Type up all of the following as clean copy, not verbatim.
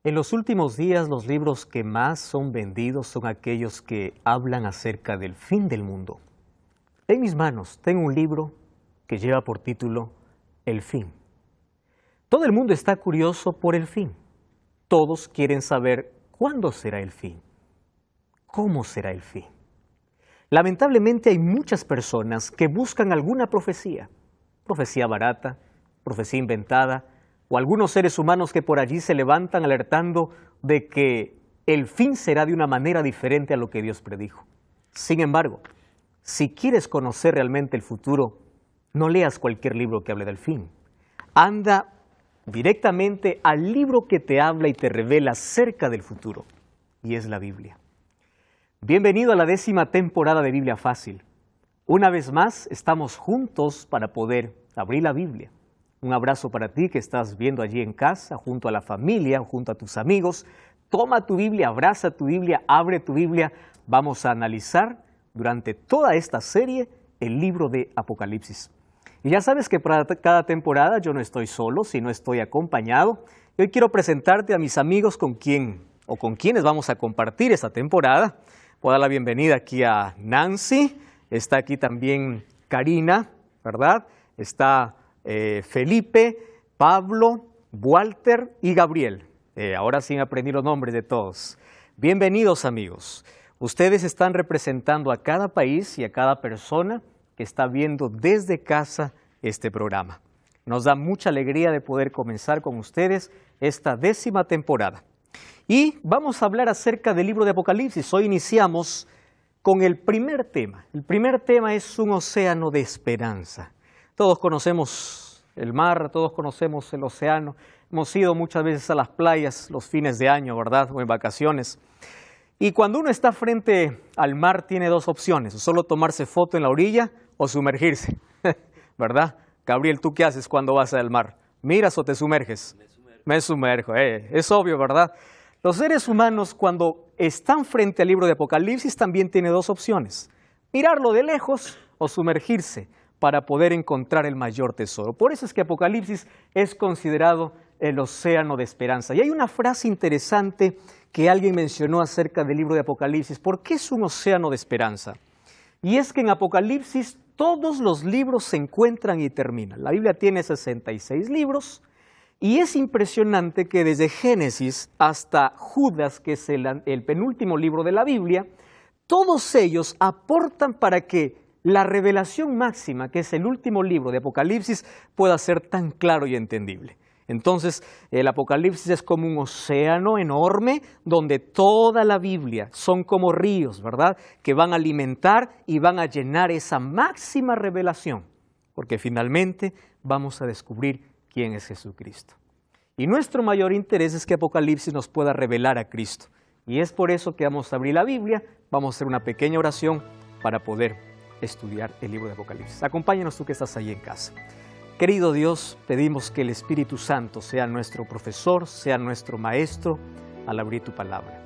En los últimos días, los libros que más son vendidos son aquellos que hablan acerca del fin del mundo. En mis manos tengo un libro que lleva por título El fin. Todo el mundo está curioso por el fin. Todos quieren saber cuándo será el fin. ¿Cómo será el fin? Lamentablemente hay muchas personas que buscan alguna profecía barata, profecía inventada, o algunos seres humanos que por allí se levantan alertando de que el fin será de una manera diferente a lo que Dios predijo. Sin embargo, si quieres conocer realmente el futuro, no leas cualquier libro que hable del fin. Anda directamente al libro que te habla y te revela acerca del futuro, y es la Biblia. Bienvenido a la 10ª temporada de Biblia Fácil. Una vez más, estamos juntos para poder abrir la Biblia. Un abrazo para ti que estás viendo allí en casa, junto a la familia, junto a tus amigos. Toma tu Biblia, abraza tu Biblia, abre tu Biblia. Vamos a analizar durante toda esta serie el libro de Apocalipsis. Y ya sabes que para cada temporada yo no estoy solo, sino estoy acompañado. Y hoy quiero presentarte a mis amigos con quienes vamos a compartir esta temporada. Voy a dar la bienvenida aquí a Nancy, está aquí también Karina, ¿verdad? Está Felipe, Pablo, Walter y Gabriel. Ahora sí me aprendí los nombres de todos. Bienvenidos, amigos. Ustedes están representando a cada país y a cada persona que está viendo desde casa este programa. Nos da mucha alegría de poder comenzar con ustedes esta 10ª temporada. Y vamos a hablar acerca del libro de Apocalipsis. Hoy iniciamos con el primer tema. El primer tema es un océano de esperanza. Todos conocemos el mar, todos conocemos el océano. Hemos ido muchas veces a las playas los fines de año, ¿verdad? O en vacaciones. Y cuando uno está frente al mar tiene dos opciones, o solo tomarse foto en la orilla o sumergirse, ¿verdad? Gabriel, ¿tú qué haces cuando vas al mar? ¿Miras o te sumerges? Me sumerjo, es obvio, ¿verdad? Los seres humanos cuando están frente al libro de Apocalipsis también tienen dos opciones, mirarlo de lejos o sumergirse para poder encontrar el mayor tesoro. Por eso es que Apocalipsis es considerado el océano de esperanza. Y hay una frase interesante que alguien mencionó acerca del libro de Apocalipsis. ¿Por qué es un océano de esperanza? Y es que en Apocalipsis todos los libros se encuentran y terminan. La Biblia tiene 66 libros y es impresionante que desde Génesis hasta Judas, que es el penúltimo libro de la Biblia, todos ellos aportan para que la revelación máxima, que es el último libro de Apocalipsis, pueda ser tan claro y entendible. Entonces, el Apocalipsis es como un océano enorme donde toda la Biblia son como ríos, ¿verdad? Que van a alimentar y van a llenar esa máxima revelación, porque finalmente vamos a descubrir quién es Jesucristo. Y nuestro mayor interés es que Apocalipsis nos pueda revelar a Cristo. Y es por eso que vamos a abrir la Biblia, vamos a hacer una pequeña oración para poder estudiar el libro de Apocalipsis. Acompáñanos tú que estás ahí en casa. Querido Dios, pedimos que el Espíritu Santo sea nuestro profesor, sea nuestro maestro al abrir tu palabra.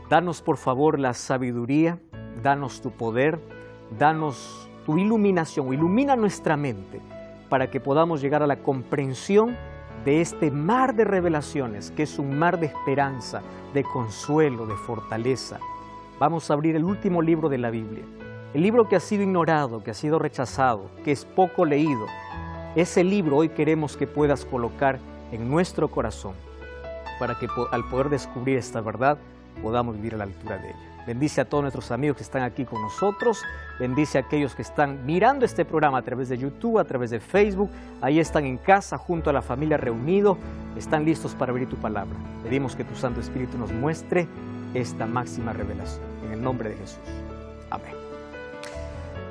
Danos por favor la sabiduría, danos tu poder, danos tu iluminación, ilumina nuestra mente para que podamos llegar a la comprensión de este mar de revelaciones, que es un mar de esperanza, de consuelo, de fortaleza. Vamos a abrir el último libro de la Biblia, el libro que ha sido ignorado, que ha sido rechazado, que es poco leído. Ese libro hoy queremos que puedas colocar en nuestro corazón para que al poder descubrir esta verdad podamos vivir a la altura de ella. Bendice a todos nuestros amigos que están aquí con nosotros, bendice a aquellos que están mirando este programa a través de YouTube, a través de Facebook, ahí están en casa junto a la familia reunido, están listos para abrir tu palabra. Pedimos que tu Santo Espíritu nos muestre esta máxima revelación. En el nombre de Jesús. Amén.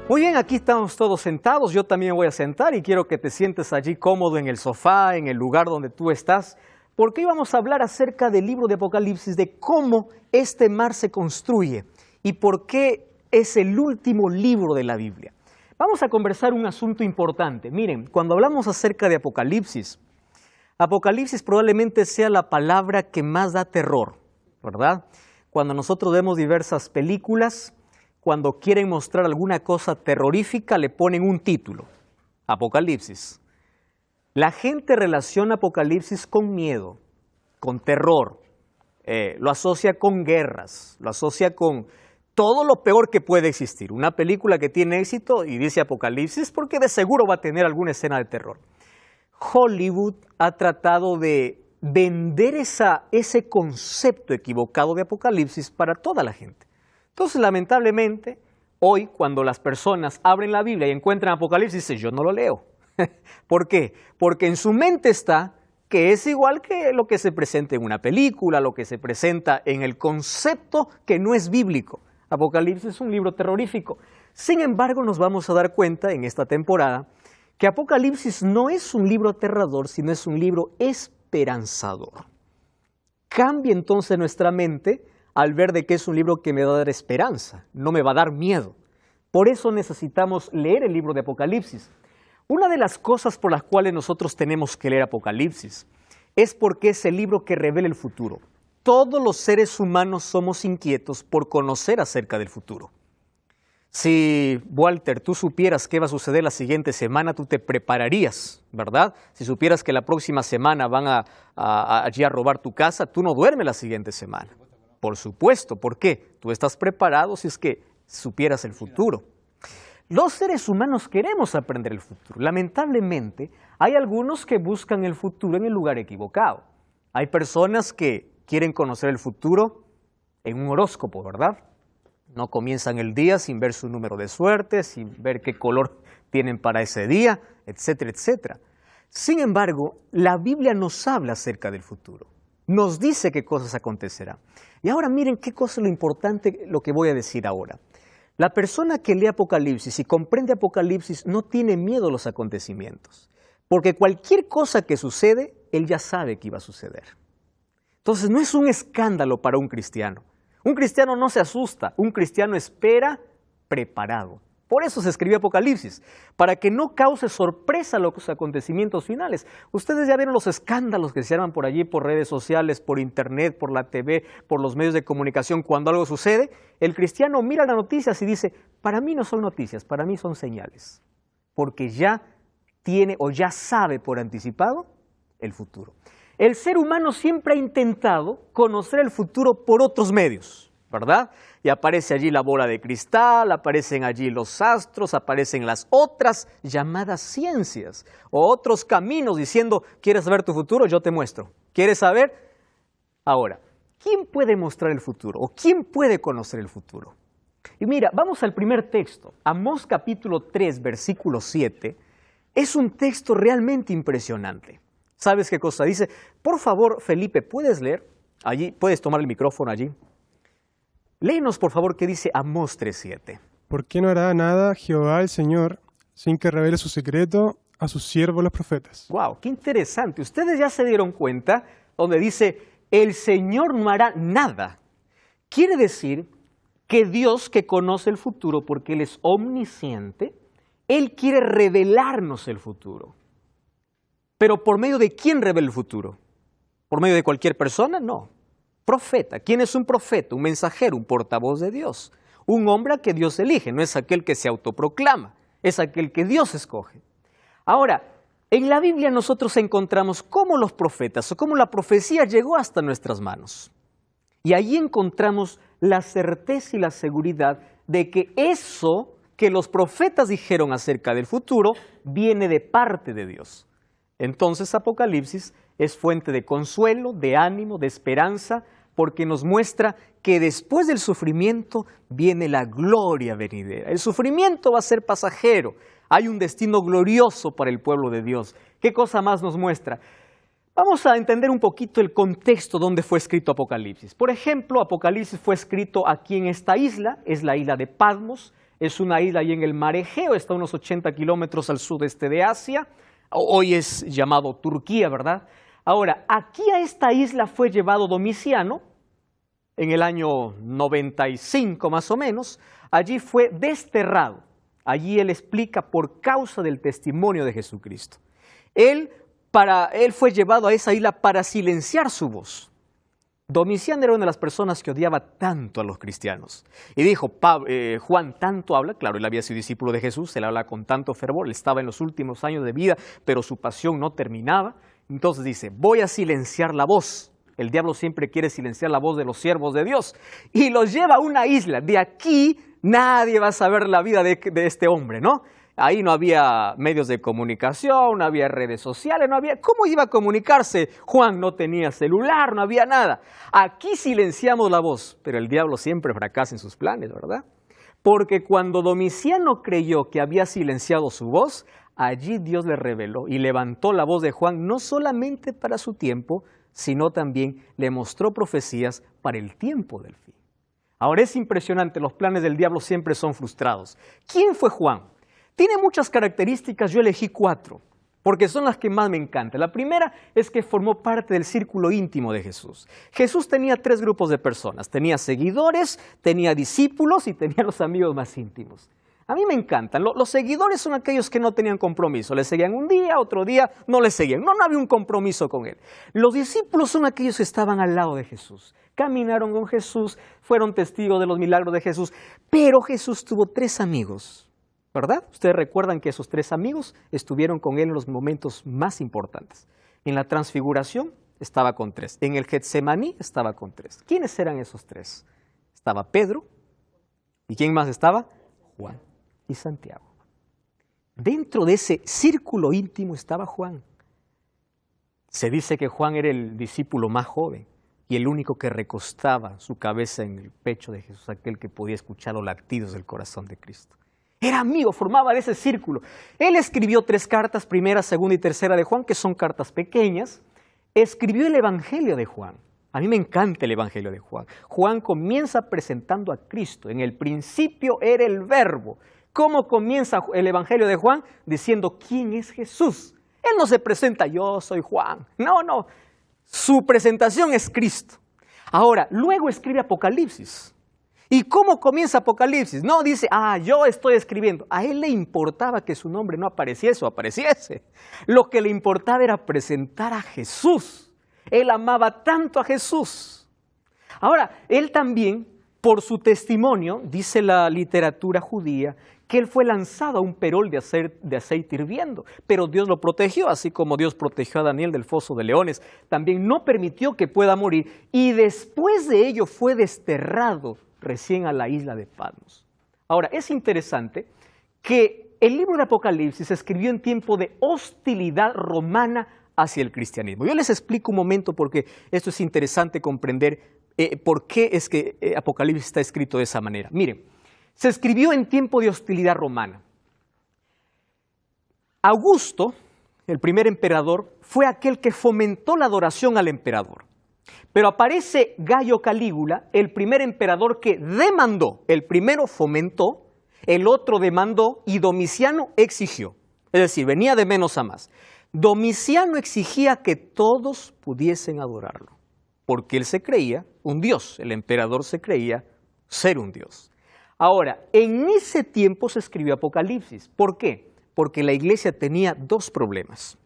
Muy bien, aquí estamos todos sentados, yo también voy a sentar y quiero que te sientes allí cómodo en el sofá, en el lugar donde tú estás, porque hoy vamos a hablar acerca del libro de Apocalipsis, de cómo este mar se construye y por qué es el último libro de la Biblia. Vamos a conversar un asunto importante. Miren, cuando hablamos acerca de Apocalipsis, Apocalipsis probablemente sea la palabra que más da terror, ¿verdad? Cuando nosotros vemos diversas películas, cuando quieren mostrar alguna cosa terrorífica, le ponen un título, Apocalipsis. La gente relaciona Apocalipsis con miedo, con terror, lo asocia con guerras, lo asocia con todo lo peor que puede existir. Una película que tiene éxito y dice Apocalipsis porque de seguro va a tener alguna escena de terror. Hollywood ha tratado de vender ese concepto equivocado de Apocalipsis para toda la gente. Entonces, lamentablemente, hoy cuando las personas abren la Biblia y encuentran Apocalipsis, dicen, yo no lo leo. ¿Por qué? Porque en su mente está que es igual que lo que se presenta en una película, lo que se presenta en el concepto que no es bíblico. Apocalipsis es un libro terrorífico. Sin embargo, nos vamos a dar cuenta en esta temporada que Apocalipsis no es un libro aterrador, sino es un libro esperanzador. Cambia entonces nuestra mente al ver de que es un libro que me va a dar esperanza, no me va a dar miedo. Por eso necesitamos leer el libro de Apocalipsis. Una de las cosas por las cuales nosotros tenemos que leer Apocalipsis es porque es el libro que revela el futuro. Todos los seres humanos somos inquietos por conocer acerca del futuro. Si, Walter, tú supieras qué va a suceder la siguiente semana, tú te prepararías, ¿verdad? Si supieras que la próxima semana van allí a robar tu casa, tú no duermes la siguiente semana. Por supuesto, ¿por qué? Tú estás preparado si es que supieras el futuro. Los seres humanos queremos aprender el futuro. Lamentablemente, hay algunos que buscan el futuro en el lugar equivocado. Hay personas que quieren conocer el futuro en un horóscopo, ¿verdad? No comienzan el día sin ver su número de suerte, sin ver qué color tienen para ese día, etcétera, etcétera. Sin embargo, la Biblia nos habla acerca del futuro. Nos dice qué cosas acontecerán. Y ahora miren qué cosa es lo importante lo que voy a decir ahora. La persona que lee Apocalipsis y comprende Apocalipsis no tiene miedo a los acontecimientos, porque cualquier cosa que sucede, él ya sabe que iba a suceder. Entonces no es un escándalo para un cristiano. Un cristiano no se asusta, un cristiano espera preparado. Por eso se escribió Apocalipsis, para que no cause sorpresa los acontecimientos finales. Ustedes ya vieron los escándalos que se arman por allí, por redes sociales, por internet, por la TV, por los medios de comunicación. Cuando algo sucede, el cristiano mira las noticias y dice, para mí no son noticias, para mí son señales. Porque ya tiene o ya sabe por anticipado el futuro. El ser humano siempre ha intentado conocer el futuro por otros medios, ¿verdad? Y aparece allí la bola de cristal, aparecen allí los astros, aparecen las otras llamadas ciencias o otros caminos diciendo, ¿quieres saber tu futuro? Yo te muestro. ¿Quieres saber? Ahora, ¿quién puede mostrar el futuro o quién puede conocer el futuro? Y mira, vamos al primer texto, Amós capítulo 3, versículo 7, es un texto realmente impresionante. ¿Sabes qué cosa dice? Por favor, Felipe, ¿puedes leer? Allí, ¿puedes tomar el micrófono allí? Léenos, por favor, qué dice Amós 3:7. ¿Por qué no hará nada Jehová el Señor sin que revele su secreto a sus siervos los profetas? ¡Wow! ¡Qué interesante! Ustedes ya se dieron cuenta donde dice, el Señor no hará nada. Quiere decir que Dios, que conoce el futuro porque Él es omnisciente, Él quiere revelarnos el futuro. Pero ¿por medio de quién revela el futuro? ¿Por medio de cualquier persona? No. Profeta. ¿Quién es un profeta? Un mensajero, un portavoz de Dios. Un hombre que Dios elige, no es aquel que se autoproclama, es aquel que Dios escoge. Ahora, en la Biblia nosotros encontramos cómo los profetas o cómo la profecía llegó hasta nuestras manos. Y ahí encontramos la certeza y la seguridad de que eso que los profetas dijeron acerca del futuro viene de parte de Dios. Entonces Apocalipsis es fuente de consuelo, de ánimo, de esperanza, porque nos muestra que después del sufrimiento viene la gloria venidera. El sufrimiento va a ser pasajero, hay un destino glorioso para el pueblo de Dios. ¿Qué cosa más nos muestra? Vamos a entender un poquito el contexto donde fue escrito Apocalipsis. Por ejemplo, Apocalipsis fue escrito aquí en esta isla, es la isla de Patmos, es una isla ahí en el mar Egeo, está a unos 80 kilómetros al sudeste de Asia. Hoy es llamado Turquía, ¿verdad? Ahora, aquí a esta isla fue llevado Domiciano, en el año 95 más o menos, allí fue desterrado. Allí él explica por causa del testimonio de Jesucristo. Él fue llevado a esa isla para silenciar su voz. Domiciano era una de las personas que odiaba tanto a los cristianos. Y dijo, Juan tanto habla, claro, él había sido discípulo de Jesús, él habla con tanto fervor, él estaba en los últimos años de vida, pero su pasión no terminaba. Entonces dice, voy a silenciar la voz. El diablo siempre quiere silenciar la voz de los siervos de Dios y los lleva a una isla. De aquí nadie va a saber la vida de este hombre, ¿no? Ahí no había medios de comunicación, no había redes sociales, no había... ¿Cómo iba a comunicarse? Juan no tenía celular, no había nada. Aquí silenciamos la voz, pero el diablo siempre fracasa en sus planes, ¿verdad? Porque cuando Domiciano creyó que había silenciado su voz, allí Dios le reveló y levantó la voz de Juan no solamente para su tiempo, sino también le mostró profecías para el tiempo del fin. Ahora es impresionante, los planes del diablo siempre son frustrados. ¿Quién fue Juan? Tiene muchas características, yo elegí 4, porque son las que más me encantan. La primera es que formó parte del círculo íntimo de Jesús. Jesús tenía 3 grupos de personas, tenía seguidores, tenía discípulos y tenía los amigos más íntimos. A mí me encantan, los seguidores son aquellos que no tenían compromiso, le seguían un día, otro día no le seguían, no había un compromiso con él. Los discípulos son aquellos que estaban al lado de Jesús, caminaron con Jesús, fueron testigos de los milagros de Jesús, pero Jesús tuvo 3 amigos. ¿Verdad? Ustedes recuerdan que esos 3 amigos estuvieron con él en los momentos más importantes. En la transfiguración estaba con 3. En el Getsemaní estaba con 3. ¿Quiénes eran esos 3? Estaba Pedro. ¿Y quién más estaba? Juan y Santiago. Dentro de ese círculo íntimo estaba Juan. Se dice que Juan era el discípulo más joven y el único que recostaba su cabeza en el pecho de Jesús, aquel que podía escuchar los latidos del corazón de Cristo. Era amigo, formaba de ese círculo. Él escribió 3 cartas, primera, segunda y tercera de Juan, que son cartas pequeñas. Escribió el Evangelio de Juan. A mí me encanta el Evangelio de Juan. Juan comienza presentando a Cristo. En el principio era el Verbo. ¿Cómo comienza el Evangelio de Juan? Diciendo, ¿quién es Jesús? Él no se presenta, yo soy Juan. No. Su presentación es Cristo. Ahora, luego escribe Apocalipsis. ¿Y cómo comienza Apocalipsis? No dice, yo estoy escribiendo. A él le importaba que su nombre no apareciese o apareciese. Lo que le importaba era presentar a Jesús. Él amaba tanto a Jesús. Ahora, él también, por su testimonio, dice la literatura judía, que él fue lanzado a un perol de aceite hirviendo. Pero Dios lo protegió, así como Dios protegió a Daniel del foso de leones. También no permitió que pueda morir. Y después de ello fue desterrado recién a la isla de Patmos. Ahora, es interesante que el libro de Apocalipsis se escribió en tiempo de hostilidad romana hacia el cristianismo. Yo les explico un momento porque esto es interesante comprender por qué es que Apocalipsis está escrito de esa manera. Miren, se escribió en tiempo de hostilidad romana. Augusto, el primer emperador, fue aquel que fomentó la adoración al emperador. Pero aparece Gayo Calígula, el primer emperador que demandó. El primero fomentó, el otro demandó y Domiciano exigió. Es decir, venía de menos a más. Domiciano exigía que todos pudiesen adorarlo, porque él se creía un dios, el emperador se creía ser un dios. Ahora, en ese tiempo se escribió Apocalipsis. ¿Por qué? Porque la iglesia tenía 2 problemas.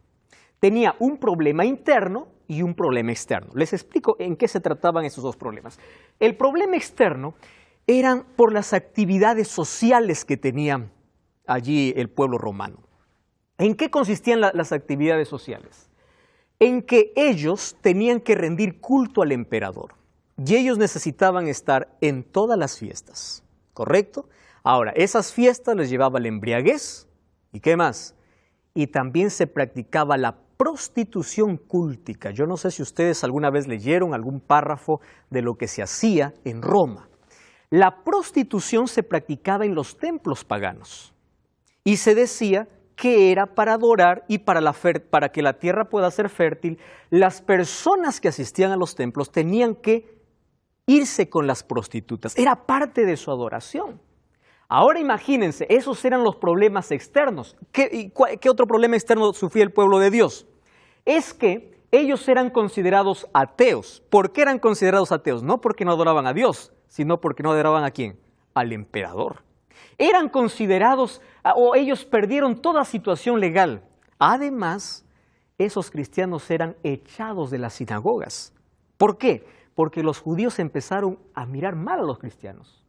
Tenía un problema interno y un problema externo. Les explico en qué se trataban esos 2 problemas. El problema externo eran por las actividades sociales que tenía allí el pueblo romano. ¿En qué consistían las actividades sociales? En que ellos tenían que rendir culto al emperador y ellos necesitaban estar en todas las fiestas, ¿correcto? Ahora, esas fiestas les llevaba la embriaguez y ¿qué más? Y también se practicaba la prostitución cúltica. Yo no sé si ustedes alguna vez leyeron algún párrafo de lo que se hacía en Roma. La prostitución se practicaba en los templos paganos y se decía que era para adorar y para que la tierra pueda ser fértil. Las personas que asistían a los templos tenían que irse con las prostitutas. Era parte de su adoración. Ahora imagínense, esos eran los problemas externos. ¿Qué otro problema externo sufría el pueblo de Dios? Es que ellos eran considerados ateos. ¿Por qué eran considerados ateos? No porque no adoraban a Dios, sino porque no adoraban ¿a quién? Al emperador. Eran considerados, o ellos perdieron toda situación legal. Además, esos cristianos eran echados de las sinagogas. ¿Por qué? Porque los judíos empezaron a mirar mal a los cristianos.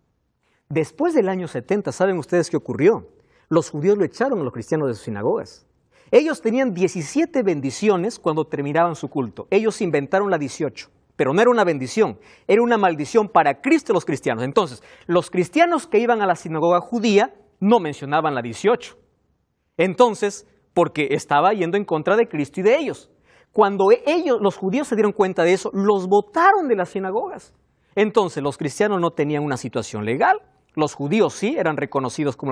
Después del año 70, ¿saben ustedes qué ocurrió? Los judíos lo echaron a los cristianos de sus sinagogas. Ellos tenían 17 bendiciones cuando terminaban su culto. Ellos inventaron la 18. pero no era una bendición, era una maldición para Cristo y los cristianos. Entonces, los cristianos que iban a la sinagoga judía no mencionaban la 18. Entonces, porque estaba yendo en contra de Cristo y de ellos. Cuando ellos, los judíos, se dieron cuenta de eso, los botaron de las sinagogas. Entonces, los cristianos no tenían una situación legal. Los judíos sí eran reconocidos como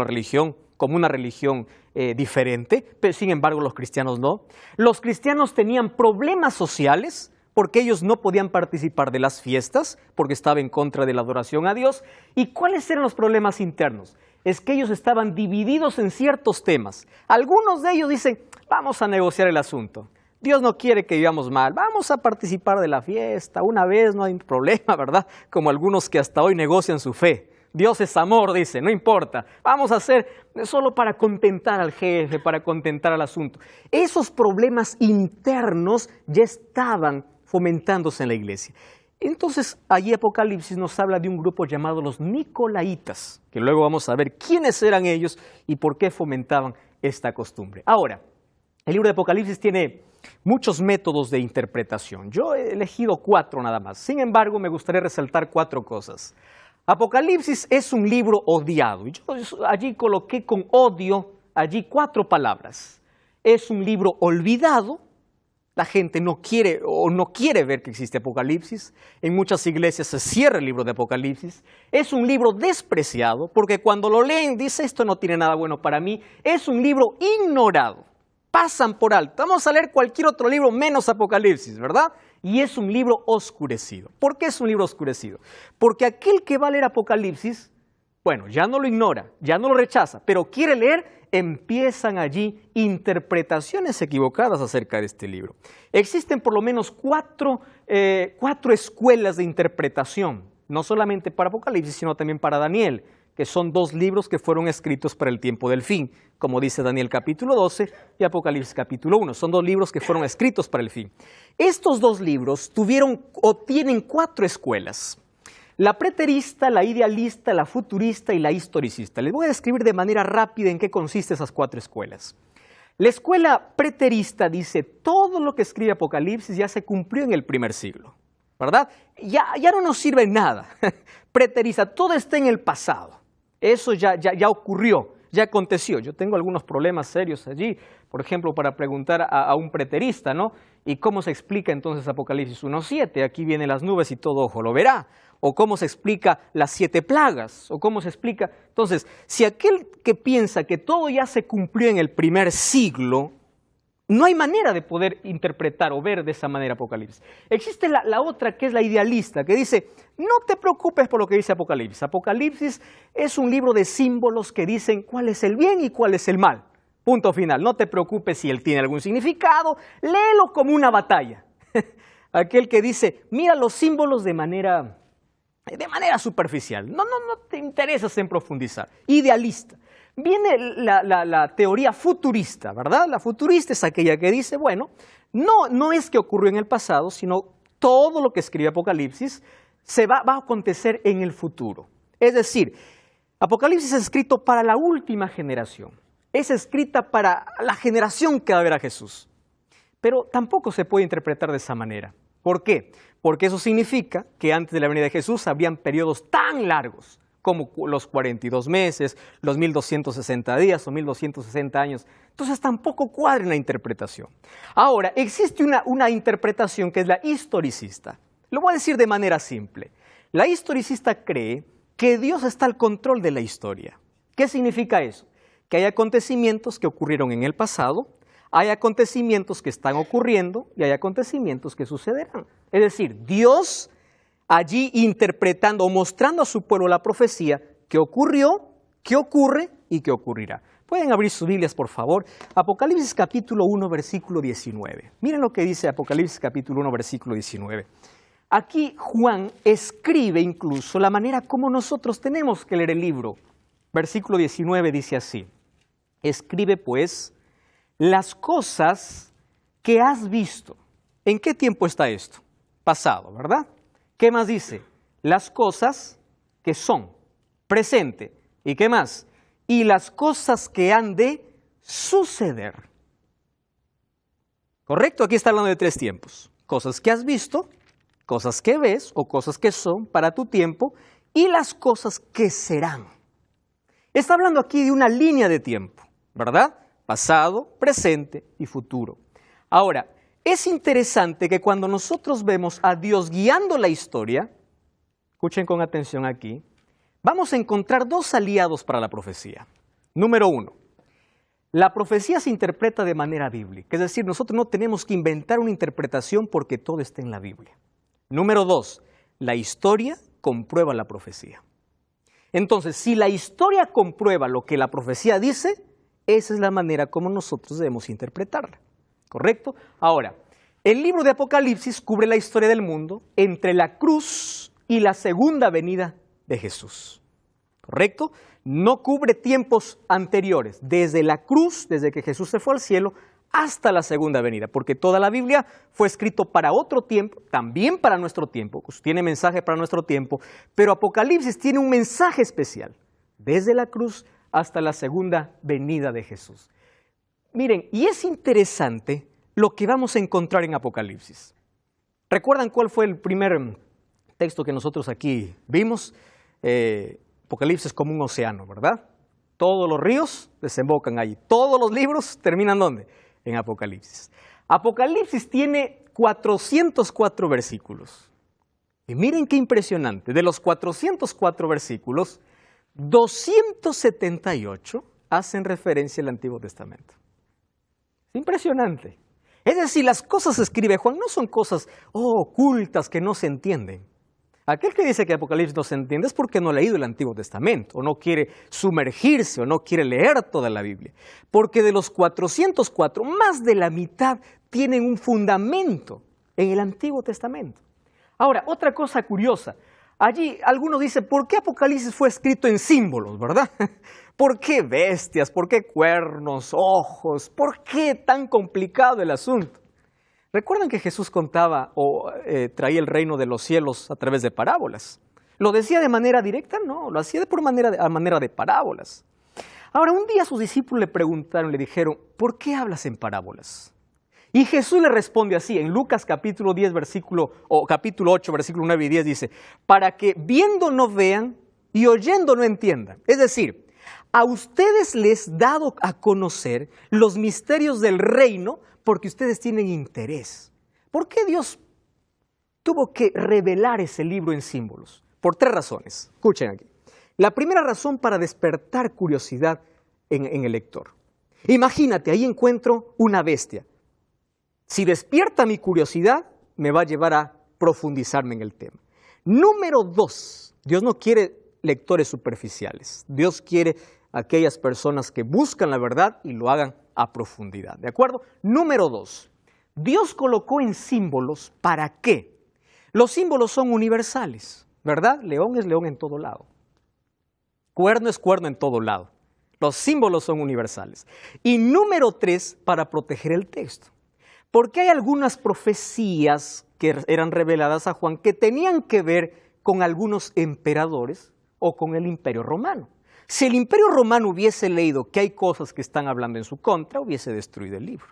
una religión diferente, pero sin embargo los cristianos no. Los cristianos tenían problemas sociales porque ellos no podían participar de las fiestas, porque estaba en contra de la adoración a Dios. ¿Y cuáles eran los problemas internos? Es que ellos estaban divididos en ciertos temas. Algunos de ellos dicen, vamos a negociar el asunto. Dios no quiere que vivamos mal, vamos a participar de la fiesta, una vez no hay problema, ¿verdad? Como algunos que hasta hoy negocian su fe. Dios es amor, dice, no importa, vamos a hacer solo para contentar al jefe, para contentar al asunto. Esos problemas internos ya estaban fomentándose en la iglesia. Entonces, allí Apocalipsis nos habla de un grupo llamado los Nicolaitas, que luego vamos a ver quiénes eran ellos y por qué fomentaban esta costumbre. Ahora, el libro de Apocalipsis tiene muchos métodos de interpretación. Yo he elegido 4 nada más. Sin embargo, me gustaría resaltar 4 cosas. Apocalipsis es un libro odiado. Yo allí coloqué con odio, allí 4 palabras. Es un libro olvidado. La gente no quiere ver que existe Apocalipsis. En muchas iglesias se cierra el libro de Apocalipsis. Es un libro despreciado, porque cuando lo leen, dice, esto no tiene nada bueno para mí. Es un libro ignorado. Pasan por alto. Vamos a leer cualquier otro libro menos Apocalipsis, ¿verdad? Y es un libro oscurecido. ¿Por qué es un libro oscurecido? Porque aquel que va a leer Apocalipsis, bueno, ya no lo ignora, ya no lo rechaza, pero quiere leer, empiezan allí interpretaciones equivocadas acerca de este libro. Existen por lo menos 4 escuelas de interpretación, no solamente para Apocalipsis, sino también para Daniel, que son 2 libros que fueron escritos para el tiempo del fin, como dice Daniel capítulo 12 y Apocalipsis capítulo 1. Son 2 libros que fueron escritos para el fin. Estos 2 libros tienen 4 escuelas. La preterista, la idealista, la futurista y la historicista. Les voy a describir de manera rápida en qué consisten esas 4 escuelas. La escuela preterista dice, todo lo que escribe Apocalipsis ya se cumplió en el primer siglo, ¿verdad? Ya no nos sirve nada. Preterista, todo está en el pasado. Eso ya ocurrió, ya aconteció. Yo tengo algunos problemas serios allí, por ejemplo, para preguntar a un preterista, ¿no? ¿Y cómo se explica entonces Apocalipsis 1:7? Aquí vienen las nubes y todo ojo lo verá. O cómo se explica las 7 plagas, o cómo se explica. Entonces, si aquel que piensa que todo ya se cumplió en el primer siglo, no hay manera de poder interpretar o ver de esa manera Apocalipsis. Existe la otra que es la idealista, que dice, no te preocupes por lo que dice Apocalipsis. Apocalipsis es un libro de símbolos que dicen cuál es el bien y cuál es el mal. Punto final. No te preocupes si él tiene algún significado, léelo como una batalla. Aquel que dice, mira los símbolos de manera superficial. No te interesas en profundizar. Idealista. Viene la teoría futurista, ¿verdad? La futurista es aquella que dice, bueno, no es que ocurrió en el pasado, sino todo lo que escribe Apocalipsis va a acontecer en el futuro. Es decir, Apocalipsis es escrito para la última generación. Es escrita para la generación que va a ver a Jesús. Pero tampoco se puede interpretar de esa manera. ¿Por qué? Porque eso significa que antes de la venida de Jesús habrían periodos tan largos como los 42 meses, los 1260 días o 1260 años. Entonces tampoco cuadra en la interpretación. Ahora, existe una interpretación que es la historicista. Lo voy a decir de manera simple. La historicista cree que Dios está al control de la historia. ¿Qué significa eso? Que hay acontecimientos que ocurrieron en el pasado, hay acontecimientos que están ocurriendo y hay acontecimientos que sucederán. Es decir, Dios allí interpretando o mostrando a su pueblo la profecía que ocurrió, que ocurre y que ocurrirá. Pueden abrir sus Biblias, por favor. Apocalipsis capítulo 1, versículo 19. Miren lo que dice Apocalipsis capítulo 1, versículo 19. Aquí Juan escribe incluso la manera como nosotros tenemos que leer el libro. Versículo 19 dice así. Escribe pues las cosas que has visto. ¿En qué tiempo está esto? Pasado, ¿verdad? ¿Qué más dice? Las cosas que son, presente. ¿Y qué más? Y las cosas que han de suceder. ¿Correcto? Aquí está hablando de 3 tiempos. Cosas que has visto, cosas que ves o cosas que son para tu tiempo y las cosas que serán. Está hablando aquí de una línea de tiempo, ¿verdad? Pasado, presente y futuro. Ahora, es interesante que cuando nosotros vemos a Dios guiando la historia, escuchen con atención aquí, vamos a encontrar dos aliados para la profecía. Número uno, la profecía se interpreta de manera bíblica, es decir, nosotros no tenemos que inventar una interpretación porque todo está en la Biblia. Número dos, la historia comprueba la profecía. Entonces, si la historia comprueba lo que la profecía dice, esa es la manera como nosotros debemos interpretarla, ¿correcto? Ahora, el libro de Apocalipsis cubre la historia del mundo entre la cruz y la segunda venida de Jesús, ¿correcto? No cubre tiempos anteriores, desde la cruz, desde que Jesús se fue al cielo, hasta la segunda venida, porque toda la Biblia fue escrito para otro tiempo, también para nuestro tiempo, pues tiene mensaje para nuestro tiempo, pero Apocalipsis tiene un mensaje especial, desde la cruz hasta la segunda venida de Jesús. Miren, y es interesante lo que vamos a encontrar en Apocalipsis. ¿Recuerdan cuál fue el primer texto que nosotros aquí vimos? Apocalipsis como un océano, ¿verdad? Todos los ríos desembocan allí. Todos los libros terminan ¿dónde? En Apocalipsis. Apocalipsis tiene 404 versículos. Y miren qué impresionante. De los 404 versículos, 278 hacen referencia al Antiguo Testamento. Es impresionante. Es decir, las cosas que escribe Juan no son cosas ocultas que no se entienden. Aquel que dice que Apocalipsis no se entiende es porque no ha leído el Antiguo Testamento, o no quiere sumergirse, o no quiere leer toda la Biblia. Porque de los 404, más de la mitad tienen un fundamento en el Antiguo Testamento. Ahora, otra cosa curiosa. Allí algunos dicen, ¿por qué Apocalipsis fue escrito en símbolos, verdad? ¿Por qué bestias? ¿Por qué cuernos, ojos? ¿Por qué tan complicado el asunto? ¿Recuerdan que Jesús contaba o traía el reino de los cielos a través de parábolas? ¿Lo decía de manera directa? No, lo hacía a manera de parábolas. Ahora, un día sus discípulos le preguntaron, le dijeron, ¿por qué hablas en parábolas? Y Jesús le responde así, en Lucas capítulo 10, capítulo 8, versículo 9 y 10 dice, para que viendo no vean y oyendo no entiendan. Es decir, a ustedes les he dado a conocer los misterios del reino porque ustedes tienen interés. ¿Por qué Dios tuvo que revelar ese libro en símbolos? Por tres razones. Escuchen aquí. La primera razón, para despertar curiosidad en el lector. Imagínate, ahí encuentro una bestia. Si despierta mi curiosidad, me va a llevar a profundizarme en el tema. Número dos, Dios no quiere lectores superficiales. Dios quiere aquellas personas que buscan la verdad y lo hagan a profundidad, ¿de acuerdo? Número dos, Dios colocó en símbolos, ¿para qué? Los símbolos son universales, ¿verdad? León es león en todo lado. Cuerno es cuerno en todo lado. Los símbolos son universales. Y número tres, para proteger el texto. Porque hay algunas profecías que eran reveladas a Juan que tenían que ver con algunos emperadores o con el Imperio Romano. Si el Imperio Romano hubiese leído que hay cosas que están hablando en su contra, hubiese destruido el libro,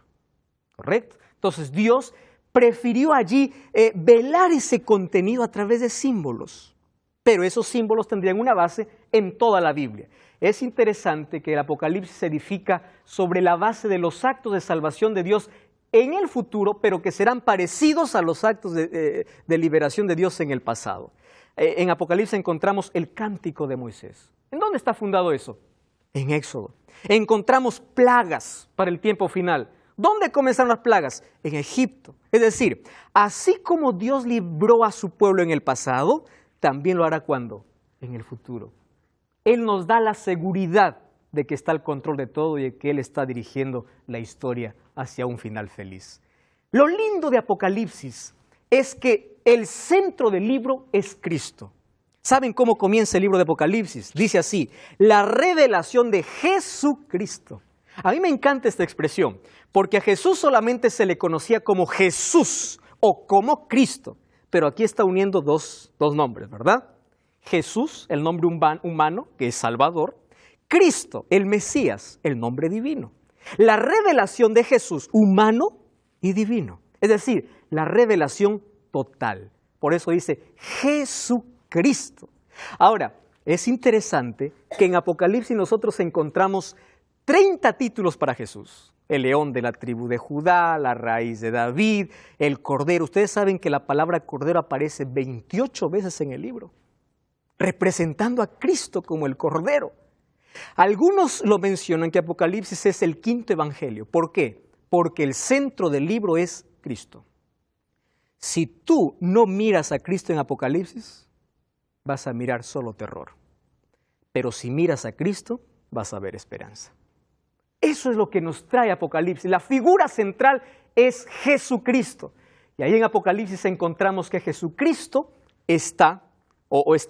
¿correcto? Entonces Dios prefirió allí velar ese contenido a través de símbolos, pero esos símbolos tendrían una base en toda la Biblia. Es interesante que el Apocalipsis se edifica sobre la base de los actos de salvación de Dios en el futuro, pero que serán parecidos a los actos de liberación de Dios en el pasado. En Apocalipsis encontramos el cántico de Moisés. ¿En dónde está fundado eso? En Éxodo. Encontramos plagas para el tiempo final. ¿Dónde comenzaron las plagas? En Egipto. Es decir, así como Dios libró a su pueblo en el pasado, también lo hará ¿cuándo? En el futuro. Él nos da la seguridad de que está al control de todo y de que Él está dirigiendo la historia hacia un final feliz. Lo lindo de Apocalipsis es que el centro del libro es Cristo. ¿Saben cómo comienza el libro de Apocalipsis? Dice así, la revelación de Jesucristo. A mí me encanta esta expresión, porque a Jesús solamente se le conocía como Jesús o como Cristo, pero aquí está uniendo dos nombres, ¿verdad? Jesús, el nombre humano, que es Salvador, Cristo, el Mesías, el nombre divino. La revelación de Jesús, humano y divino, es decir, la revelación total. por eso dice Jesucristo. Ahora, es interesante que en Apocalipsis nosotros encontramos 30 títulos para Jesús. El león de la tribu de Judá, la raíz de David, el cordero. Ustedes saben que la palabra cordero aparece 28 veces en el libro, representando a Cristo como el cordero. Algunos lo mencionan que Apocalipsis es el quinto evangelio. ¿Por qué? Porque el centro del libro es Cristo. Si tú no miras a Cristo en Apocalipsis, vas a mirar solo terror. Pero si miras a Cristo, vas a ver esperanza. Eso es lo que nos trae Apocalipsis. La figura central es Jesucristo. Y ahí en Apocalipsis encontramos que Jesucristo está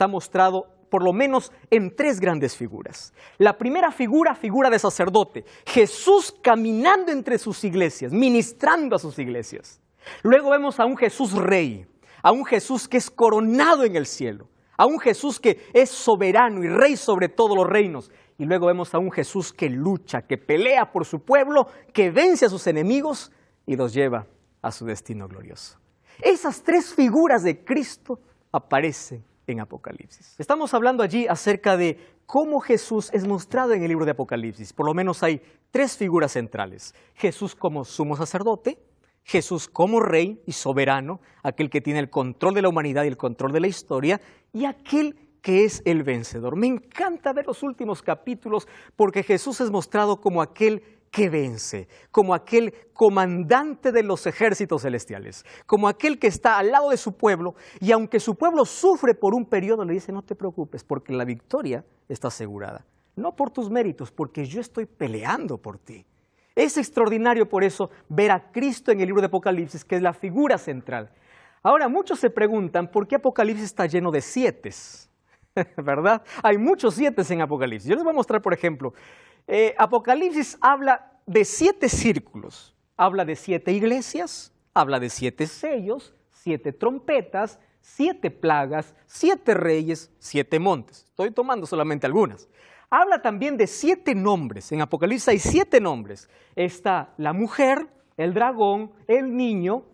mostrado por lo menos en 3 grandes figuras. La primera figura de sacerdote. Jesús caminando entre sus iglesias, ministrando a sus iglesias. Luego vemos a un Jesús rey, a un Jesús que es coronado en el cielo, a un Jesús que es soberano y rey sobre todos los reinos. Y luego vemos a un Jesús que lucha, que pelea por su pueblo, que vence a sus enemigos y los lleva a su destino glorioso. Esas 3 figuras de Cristo aparecen en Apocalipsis. Estamos hablando allí acerca de cómo Jesús es mostrado en el libro de Apocalipsis. Por lo menos hay 3 figuras centrales. Jesús como sumo sacerdote, Jesús como rey y soberano, aquel que tiene el control de la humanidad y el control de la historia, y aquel que es el vencedor. Me encanta ver los últimos capítulos porque Jesús es mostrado como aquel que vence, como aquel comandante de los ejércitos celestiales, como aquel que está al lado de su pueblo, y aunque su pueblo sufre por un periodo, le dice: no te preocupes, porque la victoria está asegurada. No por tus méritos, porque yo estoy peleando por ti. Es extraordinario por eso ver a Cristo en el libro de Apocalipsis, que es la figura central. Ahora, muchos se preguntan por qué Apocalipsis está lleno de 7, ¿verdad? Hay muchos 7 en Apocalipsis. Yo les voy a mostrar, por ejemplo, Apocalipsis habla de 7 círculos, habla de 7 iglesias, habla de 7 sellos, 7 trompetas, 7 plagas, 7 reyes, 7 montes. Estoy tomando solamente algunas. Habla también de 7 nombres. En Apocalipsis hay 7 nombres. Está la mujer, el dragón, el niño,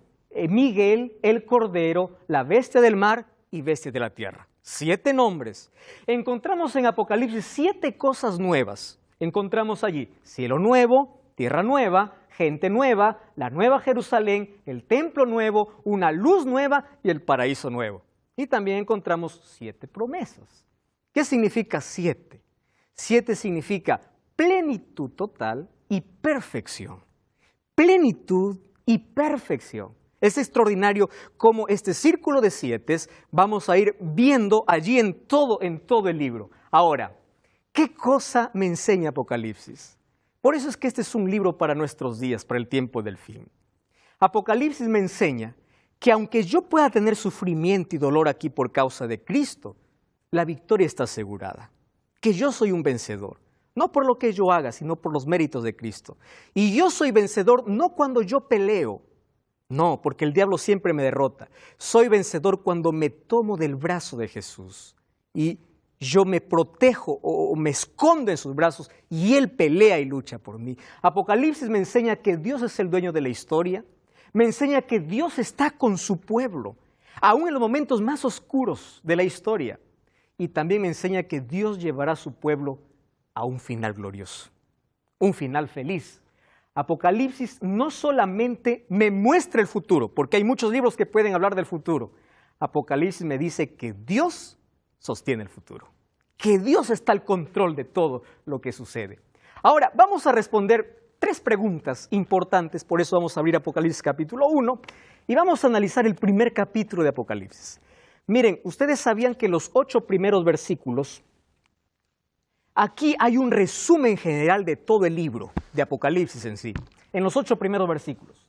Miguel, el cordero, la bestia del mar y bestia de la tierra. 7 nombres. Encontramos en Apocalipsis 7 cosas nuevas. Encontramos allí cielo nuevo, tierra nueva, gente nueva, la nueva Jerusalén, el templo nuevo, una luz nueva y el paraíso nuevo. Y también encontramos 7 promesas. ¿Qué significa 7? 7 significa plenitud total y perfección. Plenitud y perfección. Es extraordinario cómo este círculo de 7 vamos a ir viendo allí en todo el libro. Ahora, ¿qué cosa me enseña Apocalipsis? Por eso es que este es un libro para nuestros días, para el tiempo del fin. Apocalipsis me enseña que aunque yo pueda tener sufrimiento y dolor aquí por causa de Cristo, la victoria está asegurada. Que yo soy un vencedor, no por lo que yo haga, sino por los méritos de Cristo. Y yo soy vencedor no cuando yo peleo, no, porque el diablo siempre me derrota. Soy vencedor cuando me tomo del brazo de Jesús y yo me protejo o me escondo en sus brazos y Él pelea y lucha por mí. Apocalipsis me enseña que Dios es el dueño de la historia, me enseña que Dios está con su pueblo, aún en los momentos más oscuros de la historia. Y también me enseña que Dios llevará a su pueblo a un final glorioso, un final feliz. Apocalipsis no solamente me muestra el futuro, porque hay muchos libros que pueden hablar del futuro. Apocalipsis me dice que Dios sostiene el futuro, que Dios está al control de todo lo que sucede. Ahora, vamos a responder 3 preguntas importantes, por eso vamos a abrir Apocalipsis capítulo 1 y vamos a analizar el primer capítulo de Apocalipsis. Miren, ustedes sabían que los 8 primeros versículos, aquí hay un resumen general de todo el libro de Apocalipsis en sí, en los 8 primeros versículos.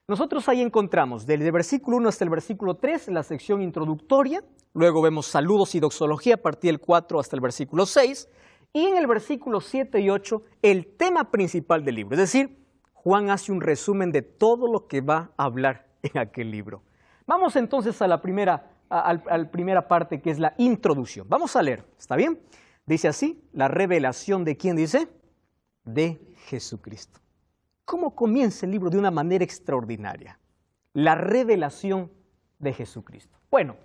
Nosotros ahí encontramos desde el versículo 1 hasta el versículo 3 la sección introductoria, luego vemos saludos y doxología a partir del 4 hasta el versículo 6, y en el versículo 7 y 8 el tema principal del libro, es decir, Juan hace un resumen de todo lo que va a hablar en aquel libro. Vamos entonces a la primera parte, que es la introducción. Vamos a leer, ¿está bien? Dice así, la revelación de ¿quién dice? De Jesucristo. ¿Cómo comienza el libro? De una manera extraordinaria. La revelación de Jesucristo. Bueno,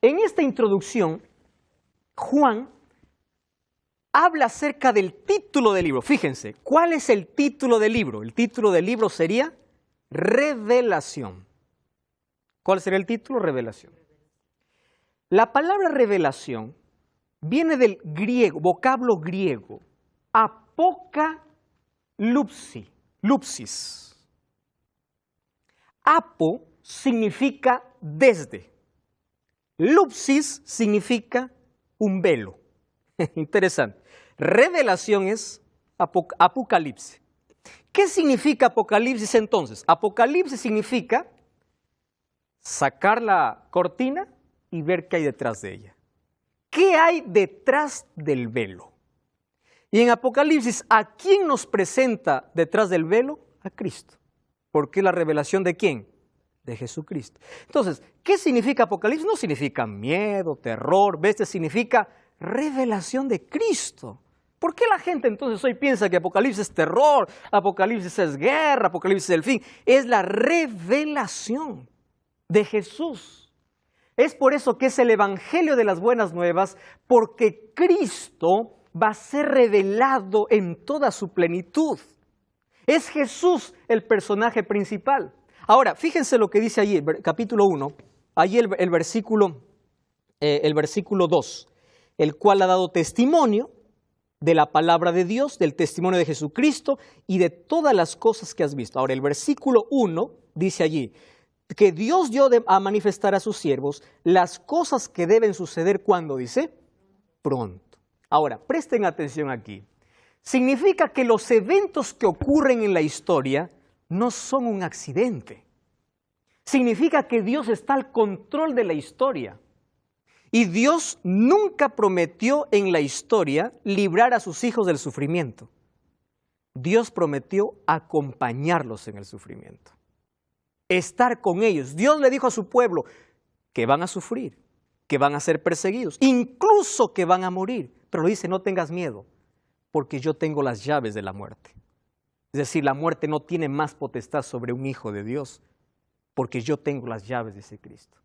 en esta introducción, Juan habla acerca del título del libro. Fíjense, ¿cuál es el título del libro? El título del libro sería Revelación. ¿Cuál sería el título? Revelación. La palabra revelación viene del griego, vocablo griego, apocalupsis. Apo significa desde. Lupsis significa un velo. Interesante. Revelación es apocalipsis. ¿Qué significa apocalipsis entonces? Apocalipsis significa sacar la cortina y ver qué hay detrás de ella. ¿Qué hay detrás del velo? Y en Apocalipsis, ¿a quién nos presenta detrás del velo? A Cristo. ¿Por qué la revelación de quién? De Jesucristo. Entonces, ¿qué significa Apocalipsis? No significa miedo, terror, bestia, significa revelación de Cristo. ¿Por qué la gente entonces hoy piensa que Apocalipsis es terror, Apocalipsis es guerra, Apocalipsis es el fin? Es la revelación de Jesús. Es por eso que es el Evangelio de las Buenas Nuevas, porque Cristo va a ser revelado en toda su plenitud. Es Jesús el personaje principal. Ahora, fíjense lo que dice allí, capítulo 1, allí el versículo 2, el cual ha dado testimonio de la palabra de Dios, del testimonio de Jesucristo y de todas las cosas que has visto. Ahora, el versículo 1 dice allí, que Dios dio a manifestar a sus siervos las cosas que deben suceder cuando dice pronto. Ahora, presten atención aquí. Significa que los eventos que ocurren en la historia no son un accidente. Significa que Dios está al control de la historia. Y Dios nunca prometió en la historia librar a sus hijos del sufrimiento. Dios prometió acompañarlos en el sufrimiento. Estar con ellos. Dios le dijo a su pueblo que van a sufrir, que van a ser perseguidos, incluso que van a morir. Pero le dice, no tengas miedo, porque yo tengo las llaves de la muerte. Es decir, la muerte no tiene más potestad sobre un hijo de Dios, porque yo tengo las llaves de ese Cristo.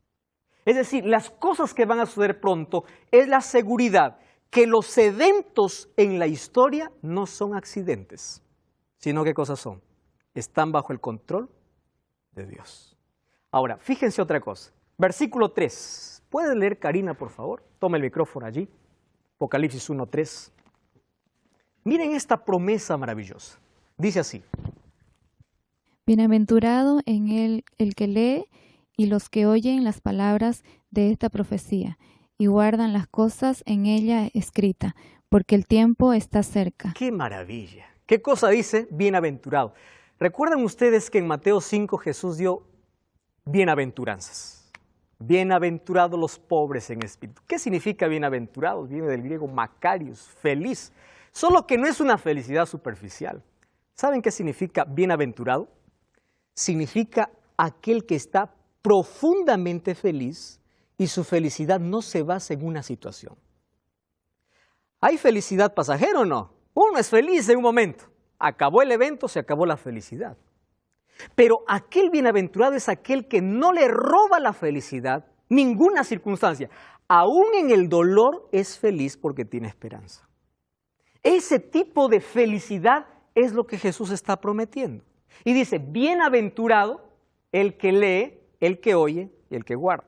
Es decir, las cosas que van a suceder pronto es la seguridad que los eventos en la historia no son accidentes, sino ¿qué cosas son? Están bajo el control de Dios. Ahora, fíjense otra cosa. Versículo 3. ¿Puede leer Karina, por favor? Toma el micrófono allí. Apocalipsis 1:3. Miren esta promesa maravillosa. Dice así. Bienaventurado en él el que lee y los que oyen las palabras de esta profecía y guardan las cosas en ella escritas, porque el tiempo está cerca. ¡Qué maravilla! ¿Qué cosa dice? Bienaventurado. ¿Recuerdan ustedes que en Mateo 5 Jesús dio bienaventuranzas? Bienaventurados los pobres en espíritu. ¿Qué significa bienaventurados? Viene del griego makarios, feliz. Solo que no es una felicidad superficial. ¿Saben qué significa bienaventurado? Significa aquel que está profundamente feliz y su felicidad no se basa en una situación. ¿Hay felicidad pasajera o no? Uno es feliz en un momento. Acabó el evento, se acabó la felicidad. Pero aquel bienaventurado es aquel que no le roba la felicidad, ninguna circunstancia. Aún en el dolor es feliz porque tiene esperanza. Ese tipo de felicidad es lo que Jesús está prometiendo. Y dice, bienaventurado el que lee, el que oye y el que guarda.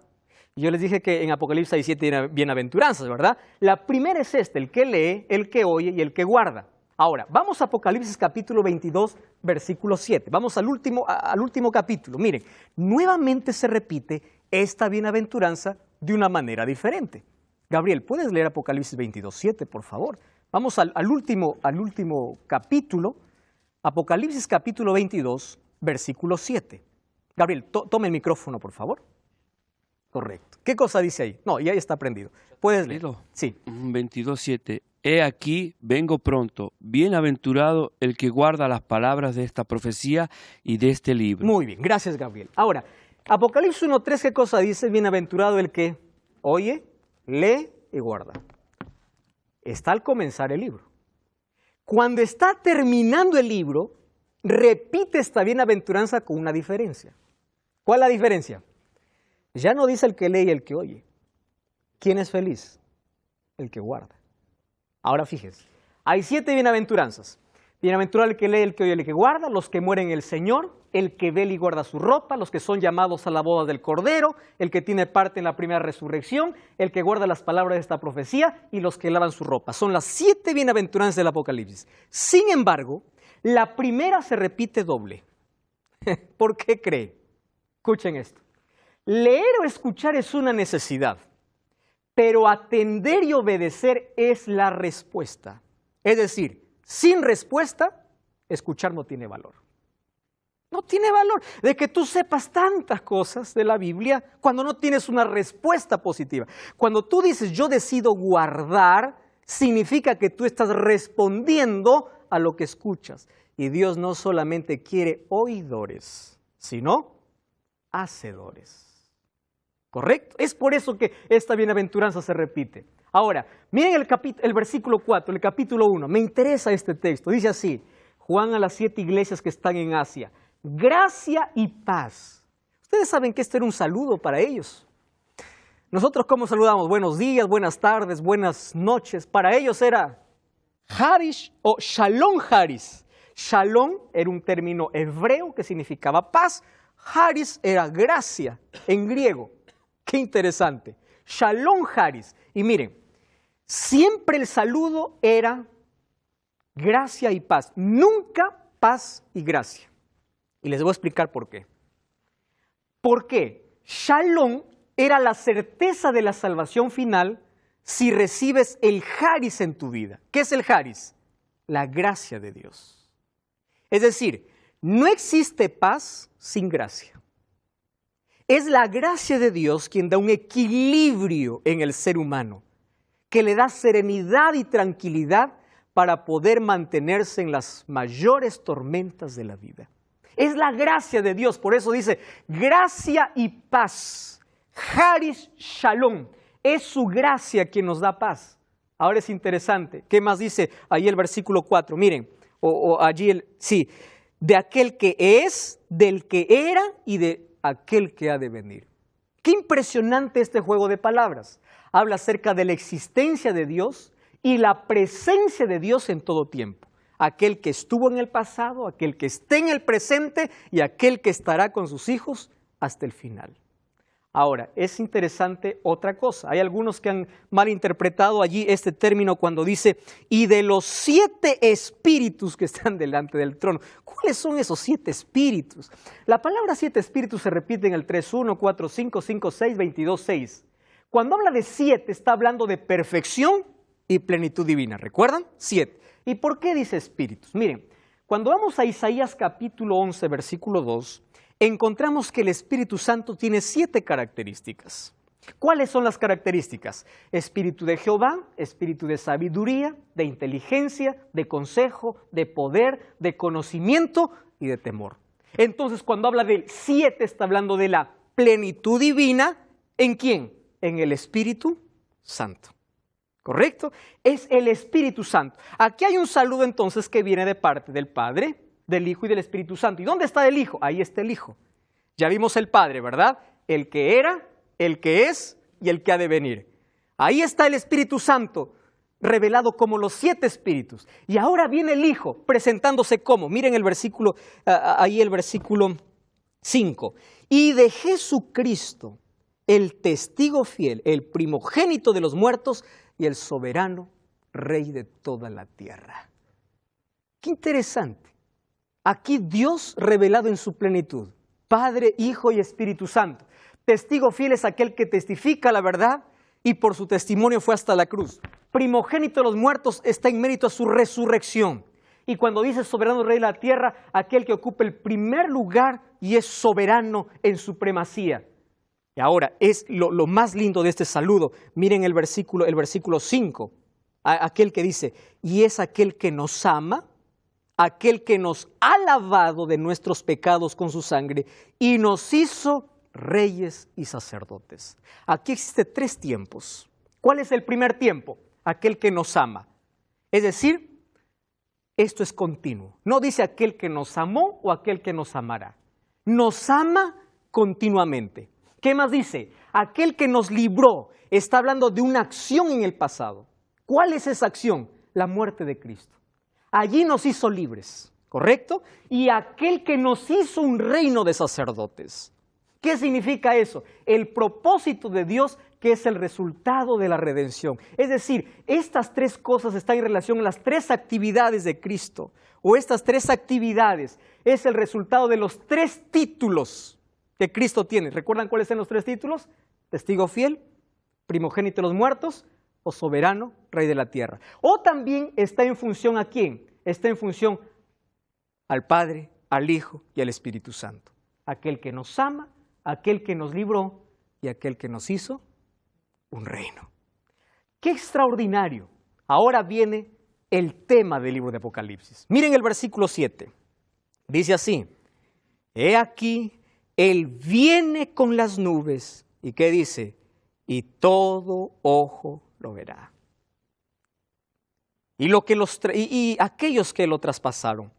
Yo les dije que en Apocalipsis hay 7 bienaventuranzas, ¿verdad? La primera es esta, el que lee, el que oye y el que guarda. Ahora, vamos a Apocalipsis capítulo 22, versículo 7. Vamos al último capítulo. Miren, nuevamente se repite esta bienaventuranza de una manera diferente. Gabriel, ¿puedes leer Apocalipsis 22, 7, por favor? Vamos al último capítulo, Apocalipsis capítulo 22, versículo 7. Gabriel, toma el micrófono, por favor. Correcto. ¿Qué cosa dice ahí? No, ya está prendido. ¿Puedes leerlo? Sí. 22:7. He aquí, vengo pronto. Bienaventurado el que guarda las palabras de esta profecía y de este libro. Muy bien, gracias, Gabriel. Ahora, Apocalipsis 1:3, ¿qué cosa dice? Bienaventurado el que oye, lee y guarda. Está al comenzar el libro. Cuando está terminando el libro, repite esta bienaventuranza con una diferencia. ¿Cuál es la diferencia? Ya no dice el que lee y el que oye. ¿Quién es feliz? El que guarda. Ahora fíjese, hay 7 bienaventuranzas. Bienaventurado el que lee, el que oye, el que guarda, los que mueren en el Señor, el que vela y guarda su ropa, los que son llamados a la boda del Cordero, el que tiene parte en la primera resurrección, el que guarda las palabras de esta profecía y los que lavan su ropa. Son las 7 bienaventuranzas del Apocalipsis. Sin embargo, la primera se repite doble. ¿Por qué cree? Escuchen esto. Leer o escuchar es una necesidad, pero atender y obedecer es la respuesta. Es decir, sin respuesta, escuchar no tiene valor. No tiene valor de que tú sepas tantas cosas de la Biblia cuando no tienes una respuesta positiva. Cuando tú dices yo decido guardar, significa que tú estás respondiendo a lo que escuchas. Y Dios no solamente quiere oidores, sino hacedores. ¿Correcto? Es por eso que esta bienaventuranza se repite. Ahora, miren el versículo 4, el capítulo 1. Me interesa este texto. Dice así, Juan a las 7 iglesias que están en Asia. Gracia y paz. Ustedes saben que este era un saludo para ellos. Nosotros, ¿cómo saludamos? Buenos días, buenas tardes, buenas noches. Para ellos era Harish o Shalom Haris. Shalom era un término hebreo que significaba paz. Haris era gracia en griego. Qué interesante. Shalom Haris. Y miren, siempre el saludo era gracia y paz. Nunca paz y gracia. Y les voy a explicar por qué. ¿Por qué? Shalom era la certeza de la salvación final si recibes el Haris en tu vida. ¿Qué es el Haris? La gracia de Dios. Es decir, no existe paz sin gracia. Es la gracia de Dios quien da un equilibrio en el ser humano, que le da serenidad y tranquilidad para poder mantenerse en las mayores tormentas de la vida. Es la gracia de Dios, por eso dice gracia y paz. Haris Shalom, es su gracia quien nos da paz. Ahora es interesante, ¿qué más dice ahí el versículo 4? Miren, de aquel que es, del que era y de aquel que ha de venir. Qué impresionante este juego de palabras. Habla acerca de la existencia de Dios y la presencia de Dios en todo tiempo. Aquel que estuvo en el pasado, aquel que esté en el presente y aquel que estará con sus hijos hasta el final. Ahora, es interesante otra cosa. Hay algunos que han malinterpretado allí este término cuando dice, y de los 7 espíritus que están delante del trono. ¿Cuáles son esos 7 espíritus? La palabra 7 espíritus se repite en el 3.1, 4.5, 5.6, 22.6. Cuando habla de 7, está hablando de perfección y plenitud divina. ¿Recuerdan? 7. ¿Y por qué dice espíritus? Miren, cuando vamos a Isaías capítulo 11, versículo 2, encontramos que el Espíritu Santo tiene 7 características. ¿Cuáles son las características? Espíritu de Jehová, espíritu de sabiduría, de inteligencia, de consejo, de poder, de conocimiento y de temor. Entonces, cuando habla del 7, está hablando de la plenitud divina. ¿En quién? En el Espíritu Santo. ¿Correcto? Es el Espíritu Santo. Aquí hay un saludo entonces que viene de parte del Padre, del Hijo y del Espíritu Santo. ¿Y dónde está el Hijo? Ahí está el Hijo. Ya vimos el Padre, ¿verdad? El que era, el que es y el que ha de venir. Ahí está el Espíritu Santo, revelado como los 7 espíritus. Y ahora viene el Hijo, presentándose como. Miren el versículo, ahí el versículo 5. Y de Jesucristo, el testigo fiel, el primogénito de los muertos y el soberano Rey de toda la tierra. Qué interesante. Aquí Dios revelado en su plenitud, Padre, Hijo y Espíritu Santo. Testigo fiel es aquel que testifica la verdad y por su testimonio fue hasta la cruz. Primogénito de los muertos está en mérito a su resurrección. Y cuando dice soberano Rey de la tierra, aquel que ocupa el primer lugar y es soberano en supremacía. Y ahora es lo más lindo de este saludo. Miren el versículo 5, aquel que dice, y es aquel que nos ama, aquel que nos ha lavado de nuestros pecados con su sangre y nos hizo reyes y sacerdotes. Aquí existen 3 tiempos. ¿Cuál es el primer tiempo? Aquel que nos ama. Es decir, esto es continuo. No dice aquel que nos amó o aquel que nos amará. Nos ama continuamente. ¿Qué más dice? Aquel que nos libró. Está hablando de una acción en el pasado. ¿Cuál es esa acción? La muerte de Cristo. Allí nos hizo libres, ¿correcto? Y aquel que nos hizo un reino de sacerdotes. ¿Qué significa eso? El propósito de Dios, que es el resultado de la redención. Es decir, estas tres cosas están en relación a las tres actividades de Cristo. O estas tres actividades es el resultado de los tres títulos que Cristo tiene. ¿Recuerdan cuáles son los tres títulos? Testigo fiel, primogénito de los muertos o soberano, rey de la tierra. O también está en función ¿a quién? Está en función al Padre, al Hijo y al Espíritu Santo. Aquel que nos ama, aquel que nos libró y aquel que nos hizo un reino. ¡Qué extraordinario! Ahora viene el tema del libro de Apocalipsis. Miren el versículo 7. Dice así: he aquí, Él viene con las nubes. ¿Y qué dice? Y todo ojo lo verá. Y aquellos que lo traspasaron,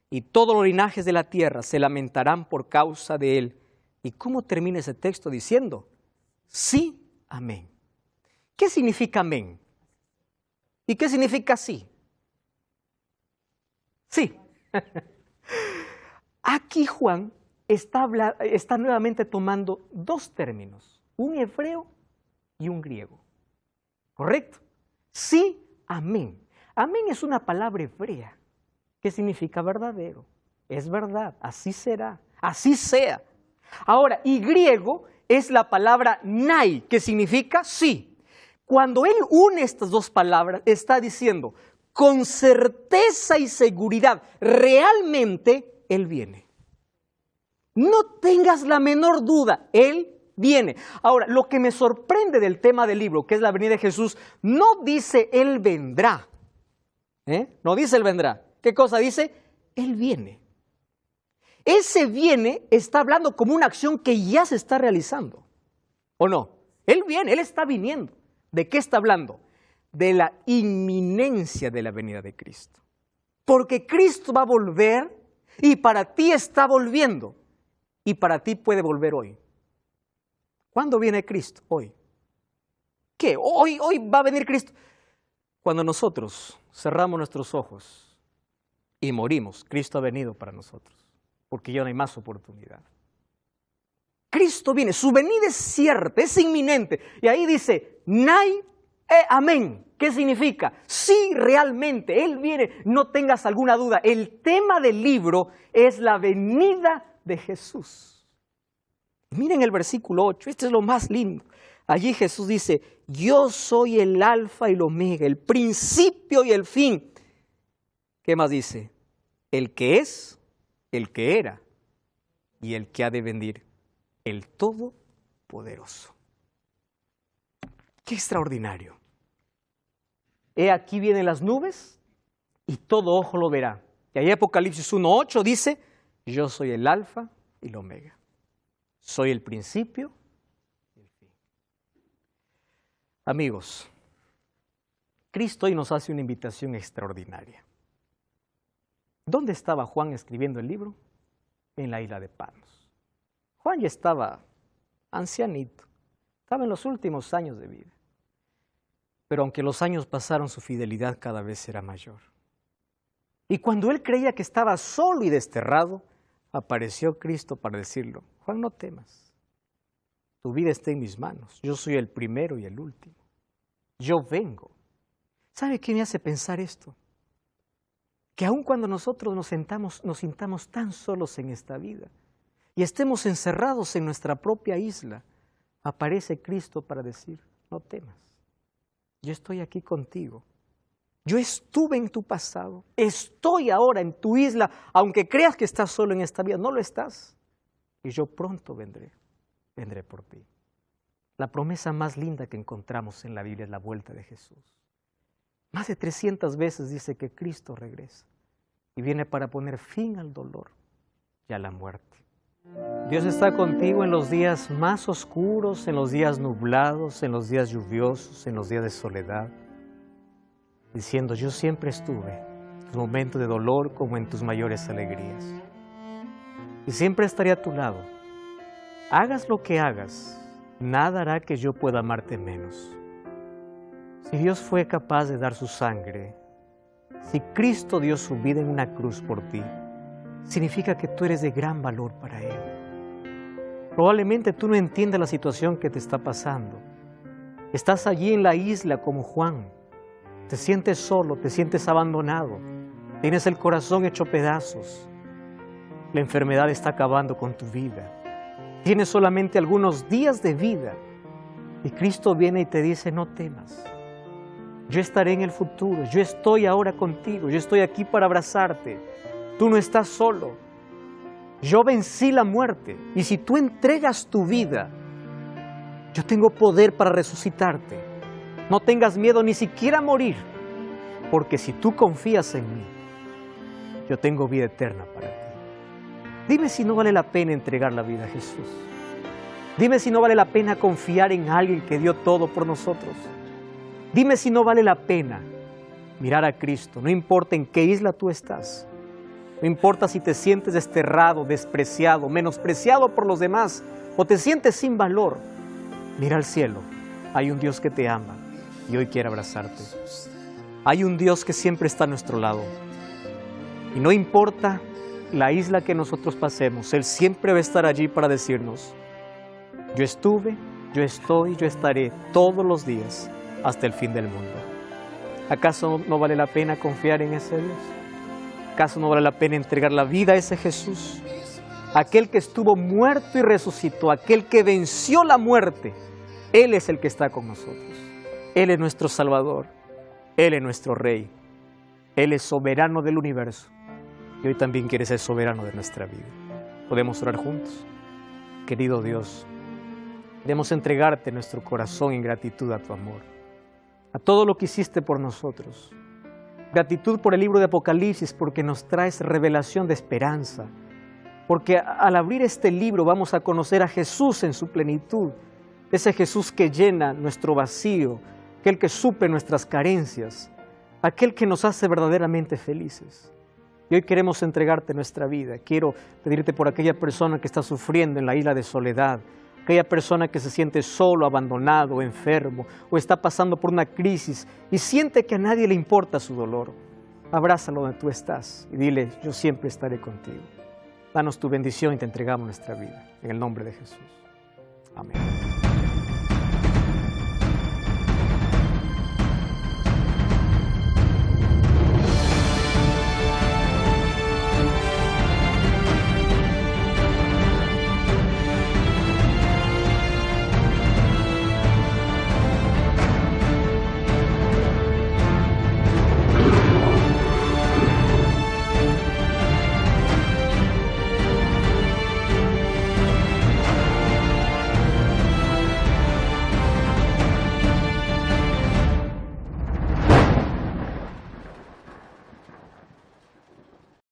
y todos los linajes de la tierra se lamentarán por causa de él. ¿Y cómo termina ese texto? Diciendo, sí, amén. ¿Qué significa amén? ¿Y qué significa sí? Sí. Aquí Juan está nuevamente tomando dos términos, un hebreo y un griego. ¿Correcto? Sí, amén. Amén es una palabra hebrea que significa verdadero. Es verdad, así será, así sea. Ahora, y griego es la palabra nai, que significa sí. Cuando él une estas dos palabras, está diciendo, con certeza y seguridad, realmente Él viene. No tengas la menor duda, Él viene. Ahora, lo que me sorprende del tema del libro, que es la venida de Jesús, no dice Él vendrá. No dice Él vendrá. ¿Qué cosa dice? Él viene. Ese viene está hablando como una acción que ya se está realizando. ¿O no? Él viene, Él está viniendo. ¿De qué está hablando? De la inminencia de la venida de Cristo. Porque Cristo va a volver y para ti está volviendo. Y para ti puede volver hoy. ¿Cuándo viene Cristo? Hoy. ¿Qué? Hoy va a venir Cristo. Cuando nosotros cerramos nuestros ojos y morimos, Cristo ha venido para nosotros. Porque ya no hay más oportunidad. Cristo viene, su venida es cierta, es inminente. Y ahí dice, nai amén. ¿Qué significa? Sí, realmente, Él viene, no tengas alguna duda. El tema del libro es la venida de Jesús. Miren el versículo 8, este es lo más lindo. Allí Jesús dice, yo soy el alfa y el omega, el principio y el fin. ¿Qué más dice? El que es, el que era y el que ha de venir, el Todopoderoso. ¡Qué extraordinario! He aquí vienen las nubes y todo ojo lo verá. Y ahí Apocalipsis 1:8 dice, yo soy el alfa y el omega. Soy el principio y el fin. Amigos, Cristo hoy nos hace una invitación extraordinaria. ¿Dónde estaba Juan escribiendo el libro? En la isla de Patmos. Juan ya estaba ancianito, estaba en los últimos años de vida. Pero aunque los años pasaron, su fidelidad cada vez era mayor. Y cuando él creía que estaba solo y desterrado, apareció Cristo para decirlo, Juan, no temas, tu vida está en mis manos, yo soy el primero y el último, yo vengo. ¿Sabe qué me hace pensar esto? Que aun cuando nosotros nos sintamos tan solos en esta vida y estemos encerrados en nuestra propia isla, aparece Cristo para decir, no temas, yo estoy aquí contigo. Yo estuve en tu pasado, estoy ahora en tu isla, aunque creas que estás solo en esta vida, no lo estás. Y yo pronto vendré por ti. La promesa más linda que encontramos en la Biblia es la vuelta de Jesús. Más de 300 veces dice que Cristo regresa y viene para poner fin al dolor y a la muerte. Dios está contigo en los días más oscuros, en los días nublados, en los días lluviosos, en los días de soledad, diciendo, yo siempre estuve en tus momentos de dolor como en tus mayores alegrías. Y siempre estaré a tu lado hagas lo que hagas, nada hará que yo pueda amarte menos. Si Dios fue capaz de dar su sangre, si Cristo dio su vida en una cruz por ti, significa que tú eres de gran valor para Él. Probablemente tú no entiendes la situación que te está pasando. Estás allí en la isla como Juan. Te sientes solo, te sientes abandonado. Tienes el corazón hecho pedazos. La enfermedad está acabando con tu vida. Tienes solamente algunos días de vida. Y Cristo viene y te dice, no temas. Yo estaré en el futuro. Yo estoy ahora contigo. Yo estoy aquí para abrazarte. Tú no estás solo. Yo vencí la muerte. Y si tú entregas tu vida, yo tengo poder para resucitarte. No tengas miedo ni siquiera a morir. Porque si tú confías en mí, yo tengo vida eterna para ti. Dime si no vale la pena entregar la vida a Jesús. Dime si no vale la pena confiar en alguien que dio todo por nosotros. Dime si no vale la pena mirar a Cristo. No importa en qué isla tú estás. No importa si te sientes desterrado, despreciado, menospreciado por los demás o te sientes sin valor. Mira al cielo. Hay un Dios que te ama y hoy quiere abrazarte. Hay un Dios que siempre está a nuestro lado. Y no importa la isla que nosotros pasemos, Él siempre va a estar allí para decirnos, yo estuve, yo estoy, yo estaré todos los días hasta el fin del mundo. ¿Acaso no vale la pena confiar en ese Dios? ¿Acaso no vale la pena entregar la vida a ese Jesús? Aquel que estuvo muerto y resucitó, aquel que venció la muerte, Él es el que está con nosotros. Él es nuestro Salvador, Él es nuestro Rey, Él es soberano del universo. Y hoy también quiere ser soberano de nuestra vida. ¿Podemos orar juntos? Querido Dios, queremos entregarte nuestro corazón en gratitud a tu amor, a todo lo que hiciste por nosotros. Gratitud por el libro de Apocalipsis, porque nos traes revelación de esperanza, porque al abrir este libro vamos a conocer a Jesús en su plenitud, ese Jesús que llena nuestro vacío, aquel que suple nuestras carencias, aquel que nos hace verdaderamente felices. Y hoy queremos entregarte nuestra vida. Quiero pedirte por aquella persona que está sufriendo en la isla de soledad, aquella persona que se siente solo, abandonado, enfermo, o está pasando por una crisis y siente que a nadie le importa su dolor. Abrázalo donde tú estás y dile, yo siempre estaré contigo. Danos tu bendición y te entregamos nuestra vida. En el nombre de Jesús. Amén.